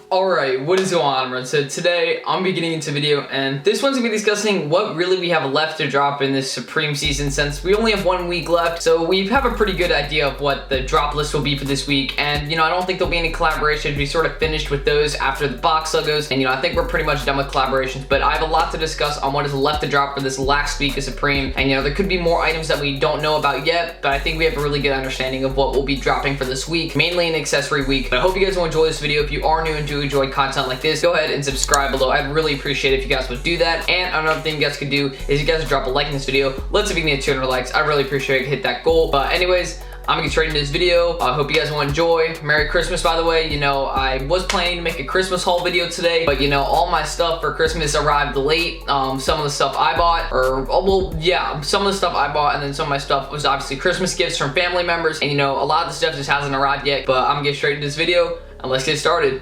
Alright, what is going on, everyone? So today, I'm going to be getting into a video, and this one's going to be discussing what really we have left to drop in this Supreme season, since we only have 1 week left. So we have a pretty good idea of what the drop list will be for this week, and I don't think there'll be any collaborations. We sort of finished with those after the box logos, and I think we're pretty much done with collaborations, but I have a lot to discuss on what is left to drop for this last week of Supreme, and there could be more items that we don't know about yet, but I think we have a really good understanding of what will be dropping for this week, mainly an accessory week. But I hope you guys will enjoy this video. If you are new and do enjoy content like this, go ahead and subscribe below. I'd really appreciate it if you guys would do that. And another thing you guys could do is you guys drop a like in this video. Let's see if we can get 200 likes. I really appreciate it to hit that goal. But anyways, I'm gonna get straight into this video. I hope you guys will enjoy. Merry Christmas, by the way. I was planning to make a Christmas haul video today, but all my stuff for Christmas arrived late. Some of the stuff I bought, some of the stuff I bought, and then some of my stuff was obviously Christmas gifts from family members, and a lot of the stuff just hasn't arrived yet, but I'm gonna get straight into this video, and let's get started.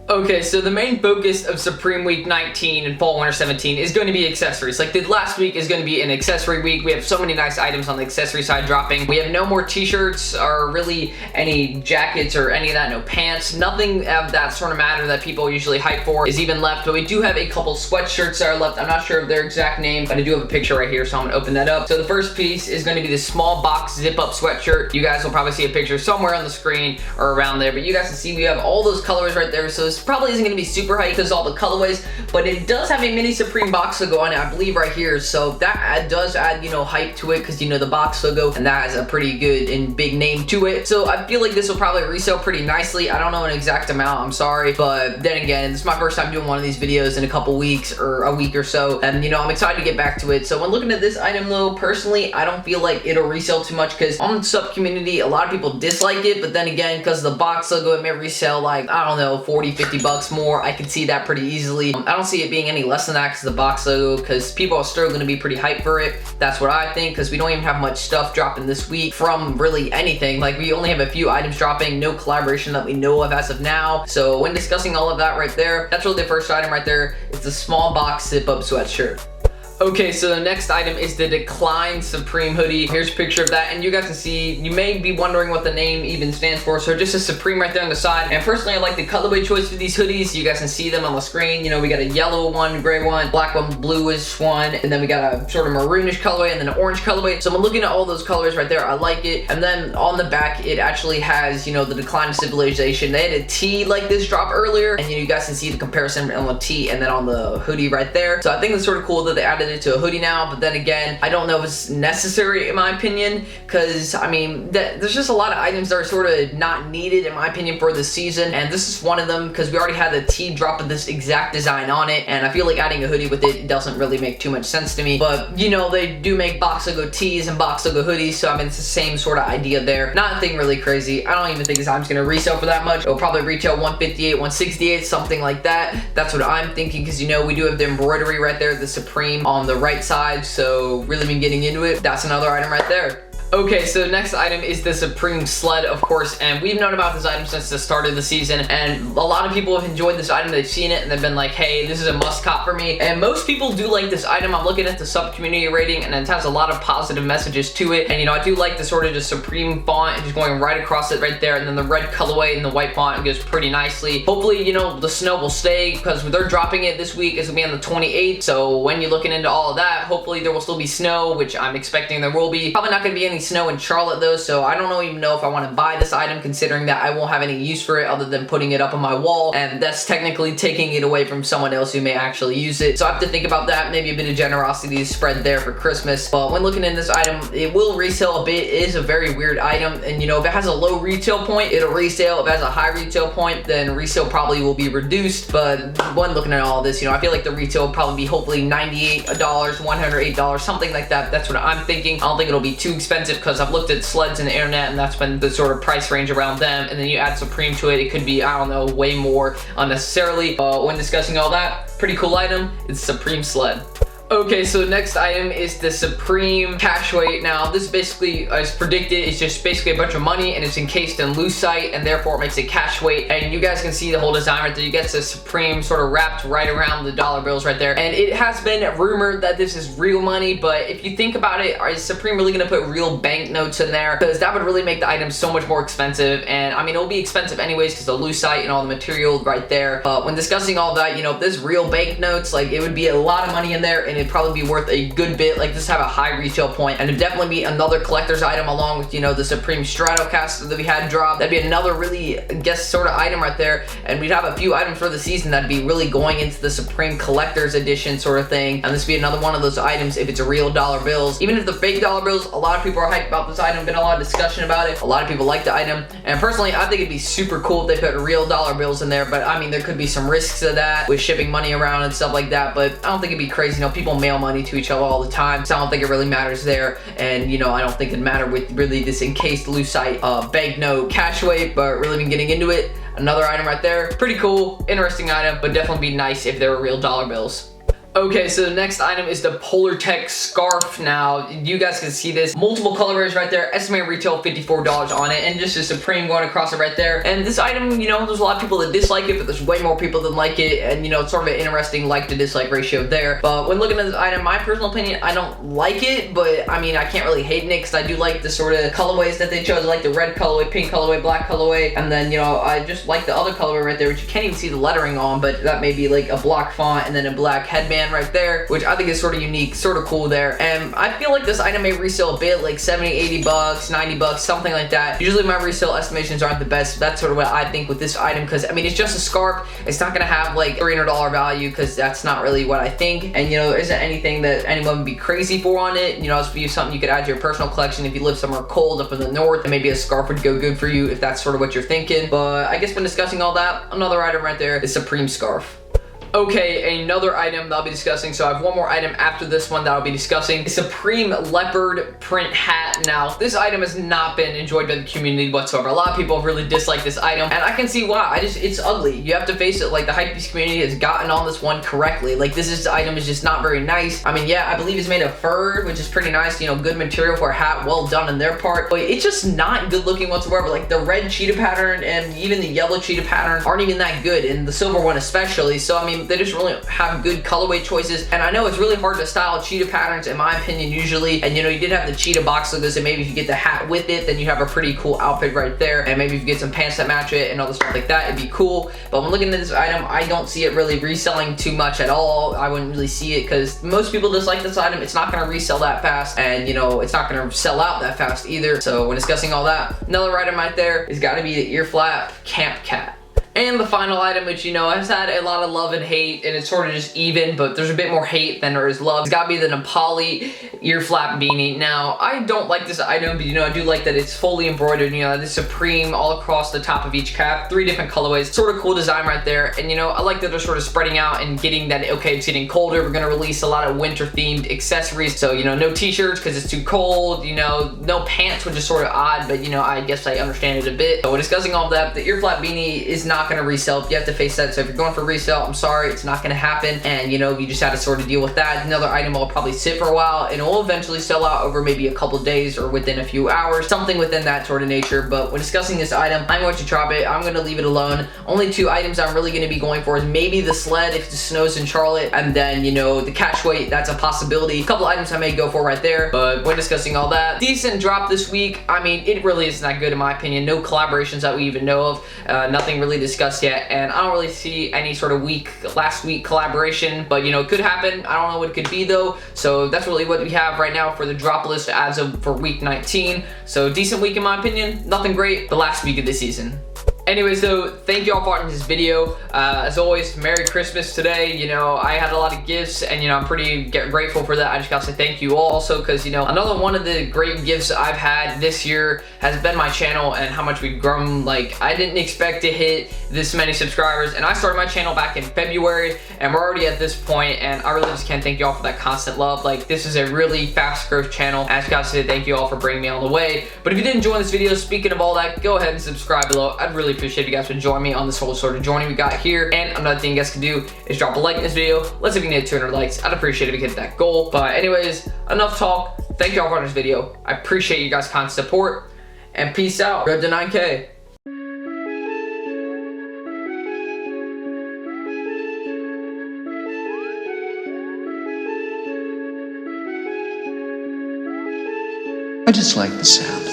Okay, so the main focus of Supreme Week 19 and Fall Winter 17 is going to be accessories. Like the last week is going to be an accessory week. We have so many nice items on the accessory side dropping. We have no more t-shirts or really any jackets or any of that, no pants. Nothing of that sort of matter that people usually hype for is even left, but we do have a couple sweatshirts that are left. I'm not sure of their exact name, but I do have a picture right here, so I'm going to open that up. So the first piece is going to be this small box Zip Up Sweatshirt. You guys will probably see a picture somewhere on the screen or around there, but you guys can see we have all those colors right there, so this probably isn't going to be super hype because all the colorways, but it does have a mini Supreme box logo on it, I believe right here, so that does add hype to it, because the box logo, and that has a pretty good and big name to it. So I feel like this will probably resell pretty nicely. I don't know an exact amount, I'm sorry, but then again, this is my first time doing one of these videos in a couple weeks or a week or so, and I'm excited to get back to it. So when looking at this item though, personally, I don't feel like it'll resell too much, because on the sub community, a lot of people dislike it, but then again, because of the box logo, it may resell like, I don't know, 40-50 bucks more. I can see that pretty easily. I don't see it being any less than that because of the box logo, because people are still going to be pretty hyped for it. That's what I think, because we don't even have much stuff dropping this week from really anything. Like, we only have a few items dropping, no collaboration that we know of as of now. So when discussing all of that right there, that's really the first item right there. It's a small box Zip Up Sweatshirt. Okay, so the next item is the Decline Supreme Hoodie. Here's a picture of that, and you guys can see, you may be wondering what the name even stands for, so just a Supreme right there on the side. And personally, I like the colorway choice for these hoodies. You guys can see them on the screen. We got a yellow one, gray one, black one, bluish one, and then we got a sort of maroonish colorway, and then an orange colorway. So I'm looking at all those colors right there. I like it. And then on the back, it actually has, the Decline of Civilization. They had a tee like this drop earlier, and you guys can see the comparison on the tee and then on the hoodie right there. So I think it's sort of cool that they added it to a hoodie now, but then again, I don't know if it's necessary in my opinion, because there's just a lot of items that are sort of not needed in my opinion for this season, and this is one of them, because we already had the tee drop of this exact design on it, and I feel like adding a hoodie with it doesn't really make too much sense to me. But they do make box logo tees and box logo hoodies, so it's the same sort of idea there. Not anything really crazy. I don't even think this item's gonna resell for that much. It'll probably retail 158, 168, something like that. That's what I'm thinking, because we do have the embroidery right there, the Supreme on the right side, so really been getting into it. That's another item right there. Okay, so the next item is the Supreme Sled, of course, and we've known about this item since the start of the season, and a lot of people have enjoyed this item. They've seen it and they've been like, hey, this is a must cop for me, and most people do like this item. I'm looking at the sub community rating, and it has a lot of positive messages to it, and I do like the sort of just Supreme font just going right across it right there, and then the red colorway and the white font goes pretty nicely. Hopefully, the snow will stay, because they're dropping it this week. It's gonna be on the 28th, so when you're looking into all of that, hopefully there will still be snow, which I'm expecting there will be. Probably not gonna be any snow in Charlotte though, so I don't even know if I want to buy this item, considering that I won't have any use for it other than putting it up on my wall, and that's technically taking it away from someone else who may actually use it. So I have to think about that. Maybe a bit of generosity is spread there for Christmas. But when looking in this item, it will resell a bit. It is a very weird item, and if it has a low retail point, it'll resell. If it has a high retail point, then resale probably will be reduced. But when looking at all this, I feel like the retail will probably be hopefully $98, $108, something like that. That's what I'm thinking. I don't think it'll be too expensive, because I've looked at sleds in the internet, and that's been the sort of price range around them, and then you add Supreme to it, it could be, I don't know, way more unnecessarily. When discussing all that, pretty cool item. It's Supreme Sled. Okay, so the next item is the Supreme cash weight. Now, this basically, as predicted, is just basically a bunch of money, and it's encased in lucite, and therefore it makes it cash weight. And you guys can see the whole design right there. You get the Supreme sort of wrapped right around the dollar bills right there. And it has been rumored that this is real money, but if you think about it, is Supreme really gonna put real banknotes in there? Because that would really make the item so much more expensive. And I mean, it'll be expensive anyways because the lucite and all the material right there. But when discussing all that, you know, if there's real banknotes, like it would be a lot of money in there, and it'd probably be worth a good bit. Like this have a high retail point, and it'd definitely be another collector's item along with, you know, the Supreme Stratocaster that we had drop. That'd be another really, I guess, sort of item right there. And we'd have a few items for the season that'd be really going into the Supreme Collector's Edition sort of thing. And this would be another one of those items if it's a real dollar bills. Even if the fake dollar bills, a lot of people are hyped about this item. Been a lot of discussion about it. A lot of people like the item. And personally, I think it'd be super cool if they put real dollar bills in there. But I mean, there could be some risks of that with shipping money around and stuff like that. But I don't think it'd be crazy. You know, people mail money to each other all the time, so I don't think it really matters there. And you know, I don't think it'd matter with really this encased lucite banknote cash weight. But really been getting into it. Another item right there. Pretty cool, interesting item, but definitely be nice if they were real dollar bills. Okay, so the next item is the Polar Tech scarf. Now, you guys can see this. Multiple colorways right there. Estimated retail $54 on it, and just a Supreme going across it right there. And this item, you know, there's a lot of people that dislike it, but there's way more people that like it. And, you know, it's sort of an interesting like to dislike ratio there. But when looking at this item, my personal opinion, I don't like it, but I mean, I can't really hate it because I do like the sort of colorways that they chose. I like the red colorway, pink colorway, black colorway, and then, you know, I just like the other colorway right there, which you can't even see the lettering on, but that may be like a block font and then a black headband right there, which I think is sort of unique, sort of cool there. And I feel like this item may resell a bit, like 70, 80 bucks, 90 bucks, something like that. Usually my resale estimations aren't the best. That's sort of what I think with this item, because I mean, it's just a scarf. It's not gonna have like $300 value, because that's not really what I think. And you know, there isn't anything that anyone would be crazy for on it. You know, it's be something you could add to your personal collection if you live somewhere cold up in the north, and maybe a scarf would go good for you if that's sort of what you're thinking. But I guess when discussing all that, another item right there is Supreme scarf. Okay, another item that I'll be discussing. So I have one more item after this one that I'll be discussing. The Supreme Leopard print hat. Now, this item has not been enjoyed by the community whatsoever. A lot of people have really disliked this item, and I can see why. it's ugly. You have to face it. Like, the hypebeast community has gotten on this one correctly. Like, this item is just not very nice. I mean, yeah, I believe it's made of fur, which is pretty nice. You know, good material for a hat, well done on their part. But it's just not good looking whatsoever. Like, the red cheetah pattern and even the yellow cheetah pattern aren't even that good, and the silver one especially. So, I mean, they just really have good colorway choices. And I know it's really hard to style cheetah patterns, in my opinion, usually. And you know, you did have the cheetah box logos, and maybe if you get the hat with it, then you have a pretty cool outfit right there. And maybe if you get some pants that match it and all the stuff like that, it'd be cool. But when looking at this item, I don't see it really reselling too much at all. I wouldn't really see it because most people dislike this item. It's not going to resell that fast, and you know, it's not going to sell out that fast either. So when discussing all that, another item right there has got to be the ear flap camp cat. And the final item, which, you know, has had a lot of love and hate, and it's sort of just even, but there's a bit more hate than there is love. It's gotta be the Nepali ear flap beanie. Now, I don't like this item, but, you know, I do like that it's fully embroidered. You know, the Supreme all across the top of each cap, 3 different colorways. Sort of cool design right there. And, you know, I like that they're sort of spreading out and getting that, okay, it's getting colder. We're gonna release a lot of winter-themed accessories. So, you know, no t-shirts because it's too cold. You know, no pants, which is sort of odd, but, you know, I guess I understand it a bit. So, when discussing all of that, the ear flap beanie is not gonna resell. You have to face that. So if you're going for resale, I'm sorry, it's not gonna happen. And you know, you just have to sort of deal with that. Another item will probably sit for a while, and it will eventually sell out over maybe a couple days or within a few hours, something within that sort of nature. But when discussing this item, I'm going to drop it. I'm gonna leave it alone. Only 2 items I'm really gonna be going for is maybe the sled if it snows in Charlotte, and then, you know, the cash weight, that's a possibility. A couple items I may go for right there. But when discussing all that, decent drop this week. I mean, it really isn't that good in my opinion. No collaborations that we even know of. Nothing really discussed yet. And I don't really see any sort of last week collaboration, but you know, it could happen. I don't know what it could be though. So that's really what we have right now for the drop list as of for week 19. So decent week in my opinion. Nothing great. The last week of the season. Anyway, so thank you all for watching this video. As always, Merry Christmas today. You know, I had a lot of gifts, and you know, I'm pretty grateful for that. I just gotta say thank you all also, because you know, another one of the great gifts I've had this year has been my channel and how much we've grown. Like, I didn't expect to hit this many subscribers, and I started my channel back in February, and we're already at this point, and I really just can't thank you all for that constant love. Like, this is a really fast growth channel. I just gotta say thank you all for bringing me on the way. But if you did enjoy this video, speaking of all that, go ahead and subscribe below. I'd really appreciate if you guys would join me on this whole sort of journey we got here. And another thing you guys can do is drop a like in this video. Let's see if we can get 200 likes. I'd appreciate it if we hit that goal. But anyways, enough talk. Thank you all for watching this video. I appreciate you guys' constant support. And peace out. Road to 9K. I just like the sound.